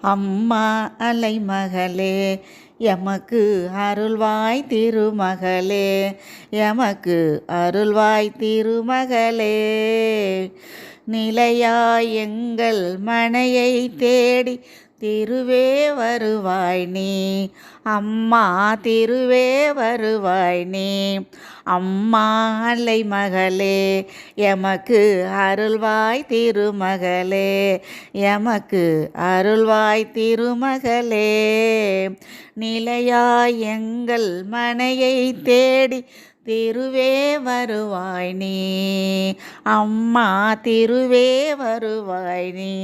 அம்மா அலைமகளே எமக்கு அருள்வாய் திருமகளே, எமக்கு அருள்வாய் திருமகளே. நிலையாய் எங்கள் மனையை தேடி திருவே வருவாய் நீ, அம்மா திருவே வருவாய் நீ. அம்மா அலைமகளே எமக்கு அருள்வாய் திருமகளே, எமக்கு அருள்வாய் திருமகளே. நிலையாய் எங்கள் மனையை தேடி திருவே வருவாய் நீ, அம்மா திருவே வருவாய் நீ.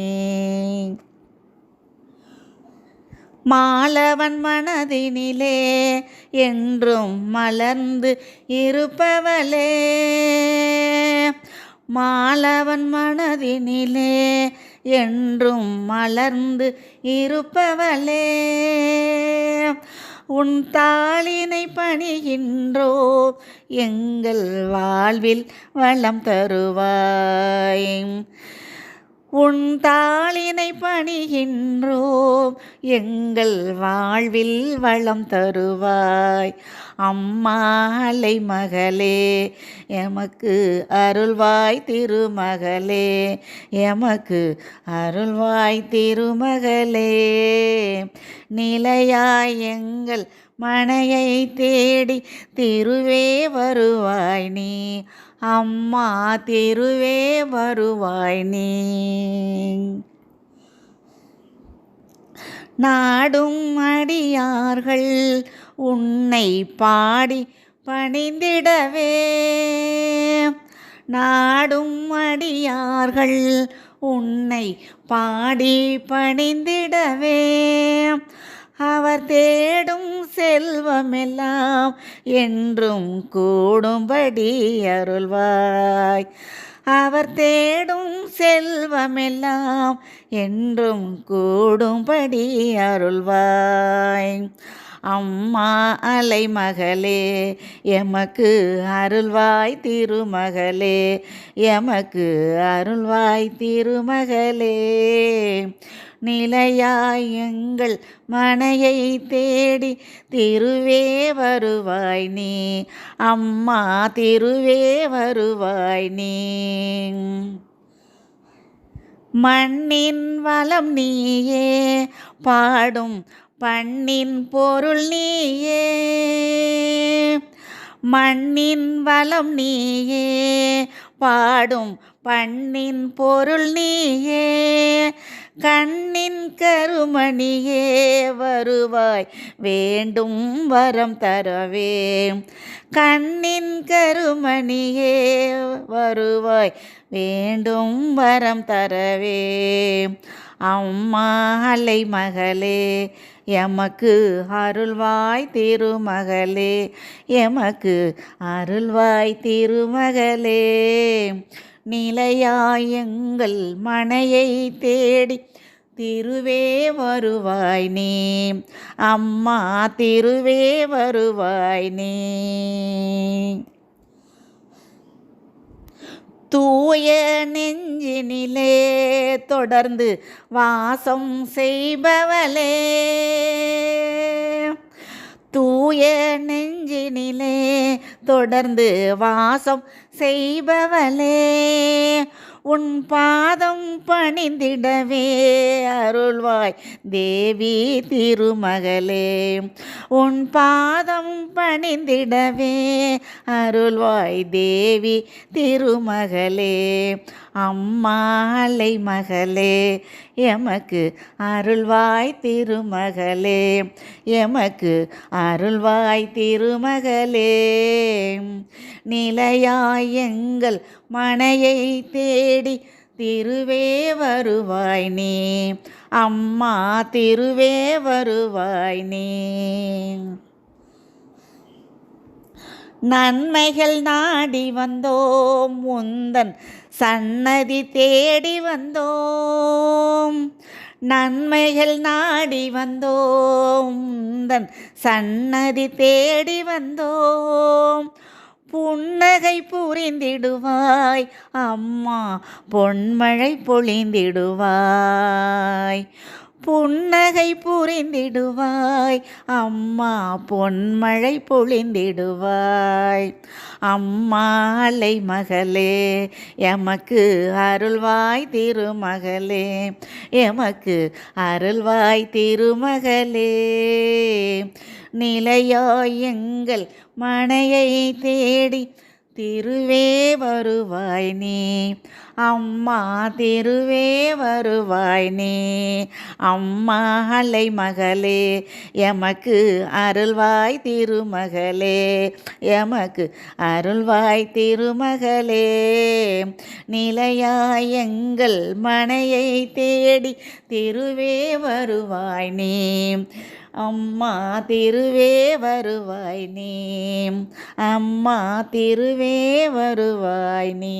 மாலவன் மனதினிலே என்றும் மலர்ந்து இருப்பவளே, மாலவன் மனதினிலே என்றும் மலர்ந்து இருப்பவளே. உன் தாளினை பணிகின்றோ எங்கள் வாழ்வில் வளம் தருவாய், உன் தாளினை பணிகின்றோம் எங்கள் வாழ்வில் வளம் தருவாய். அம்மா அலைமகளே எமக்கு அருள்வாய் திருமகளே, எமக்கு அருள்வாய் திருமகளே. நிலையாய் எங்கள் மனையை தேடி திருவே வருவாய் நீ, அம்மா திருவே வருவாய் நீ. நாடும் அடியார்கள் உன்னை பாடி பணிந்திடவே, நாடும் அடியார்கள் உன்னை பாடி பணிந்திடவே. அவர் தேடும் செல்வமெல்லாம் என்றும் கூடும்படி அருள்வாய், அவர் தேடும் செல்வமெல்லாம் என்றும் கூடும்படி அருள்வாய். அம்மா அலைமகளே எமக்கு அருள்வாய் திருமகளே, எமக்கு அருள்வாய் திருமகளே. நிலையாய் எங்கள் மனையை தேடி திருவே வருவாய் நீ, அம்மா திருவே வருவாய் நீ. மண்ணின் வளம் நீயே பாடும் பண்ணின் பொருள் நீயே, மண்ணின் வளம் நீயே பாடும் பண்ணின் பொருள் நீயே. கண்ணின் கருமணியே வருவாய் வேண்டும் வரம் தரவே, கண்ணின் கருமணியே வருவாய் வேண்டும் வரம் தரவே. அம்மா அலைமகளே எமக்கு அருள்வாய் திருமகளே, எமக்கு அருள்வாய் திருமகளே. நிலையாய் எங்கள் மனையை தேடி திருவே வருவாய் நீ, அம்மா திருவே வருவாய் நீ. தூய நெஞ்சினிலே தொடர்ந்து வாசம் செய்பவளே, தூய நெஞ்சினிலே தொடர்ந்து வாசம் செய்பவளே. உன் பாதம் பணிந்திடவே அருள்வாய் தேவி திருமகளே, உன் பாதம் பணிந்திடவே அருள்வாய் தேவி திருமகளே. அம்மா அலைமகளே எமக்கு அருள்வாய் திருமகளே, எமக்கு அருள்வாய் திருமகளே. நிலையாய் எங்கள் மனையை தேடி திருவே வருவாய் நீ, அம்மா திருவே வருவாய் நீ. நன்மைகள் நாடி வந்தோம் உந்தன் சன்னதி தேடி வந்தோம், நன்மைகள் நாடி வந்தோம் உந்தன் சன்னதி தேடி வந்தோம். புன்னகை புரிந்திடுவாய் அம்மா பொன்மழை பொழிந்திடுவாய், புன்னகை புரிந்திடுவாய் அம்மா, பொன்மழை பொழிந்திடுவாய். அம்மா அலை மகளே, எமக்கு அருள்வாய் திருமகளே, எமக்கு அருள்வாய் திருமகளே. நிலையாய் எங்கள் மனையை தேடி திருவே வருவாய் நீ, அம்மா திருவே வருவாய் நீ. அம்மா அலை மகளே, எமக்கு அருள்வாய் திருமகளே, எமக்கு அருள்வாய் திருமகளே. நிலையாய் எங்கள் மனையை தேடி திருவே வருவாய் நீ, அம்மா திருவே வருவாய் நீ, அம்மா திருவே வருவாய் நீ.